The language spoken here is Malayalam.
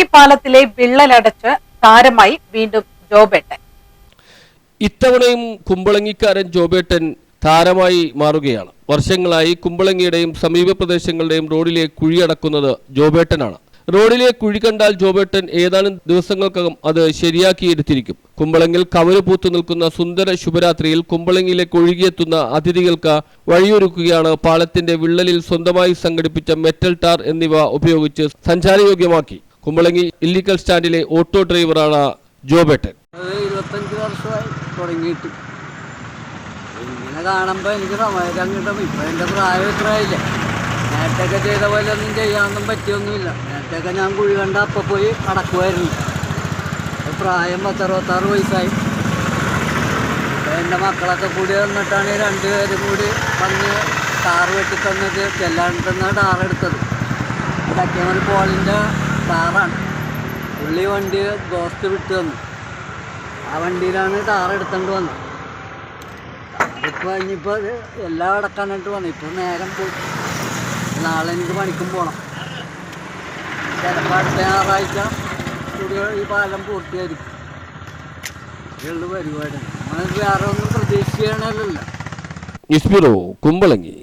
കുമ്പളങ്ങി പാലത്തിലെ വിള്ളലടച്ച് താരമായി വീണ്ടും ജോബേട്ടൻ. ഇത്തവണയും കുമ്പളങ്ങിക്കാരൻ ജോബേട്ടൻ താരമായി മാറുകയാണ്. വർഷങ്ങളായി കുമ്പളങ്ങിയുടെയും സമീപ പ്രദേശങ്ങളുടെയും റോഡിലെ കുഴിയടക്കുന്നത് ജോബേട്ടനാണ്. റോഡിലെ കുഴി കണ്ടാൽ ജോബേട്ടൻ ഏതാനും ദിവസങ്ങൾക്കകം അത് ശരിയാക്കിയെടുത്തിരിക്കും. കുമ്പളങ്ങിൽ കവല് പൂത്തു നിൽക്കുന്ന സുന്ദര ശുഭരാത്രിയിൽ കുമ്പളങ്ങിയിലേക്ക് ഒഴുകിയെത്തുന്ന അതിഥികൾക്ക് വഴിയൊരുക്കുകയാണ് പാലത്തിന്റെ വിള്ളലിൽ സ്വന്തമായി സംഘടിപ്പിച്ച മെറ്റൽ ടാർ എന്നിവ ഉപയോഗിച്ച് സഞ്ചാരയോഗ്യമാക്കി. കുമ്പളങ്ങി ഇല്ലിക്കൽ സ്റ്റാൻഡിലെ ഓട്ടോ ഡ്രൈവറാണ് ജോബേട്ടൻ. 25 വർഷമായി തുടങ്ങിയിട്ട് ഇങ്ങനെ കാണുമ്പോൾ എനിക്ക് സമയം കിട്ടും. ഇപ്പം എൻ്റെ പ്രായം ഇത്രയില്ല. നേരത്തെയൊക്കെ ചെയ്ത പോലെ ഒന്നും ചെയ്യാനൊന്നും പറ്റിയൊന്നുമില്ല. നേരത്തെയൊക്കെ ഞാൻ കുഴി കണ്ട അപ്പം പോയി അടക്കുമായിരുന്നു. പ്രായം 10-66 വയസ്സായി. എൻ്റെ മക്കളൊക്കെ കൂടി വന്നിട്ടാണ് 2 പേരും കൂടി വന്ന് ടാറ് വെട്ടി തന്നത്. ചെല്ലാണ്ടിരുന്ന ടാറെടുത്തത് ഇടയ്ക്കമൊരു പോളിൻ്റെ ടാറാണ്. പുള്ളി വണ്ടി ദോസ്ത് വിട്ട് തന്നു. ആ വണ്ടിയിലാണ് ടാറെടുത്തോണ്ട് വന്നത്. ഇപ്പോൾ ഇനിയിപ്പോൾ അത് എല്ലാം അടക്കാനായിട്ട് വന്നു. ഇപ്പോൾ നേരം പോയി. നാളെ എനിക്ക് പണിക്കും പോകണം. ചിലപ്പോൾ അടുത്ത ഞായറാഴ്ച കൂടി ഈ പാലം പൂർത്തിയായിരിക്കും. ഇതുള്ള പരിപാടിയാണ്. നമ്മൾ വേറെ ഒന്നും പ്രതീക്ഷിക്കണമല്ലോ. കുമ്പളങ്ങി.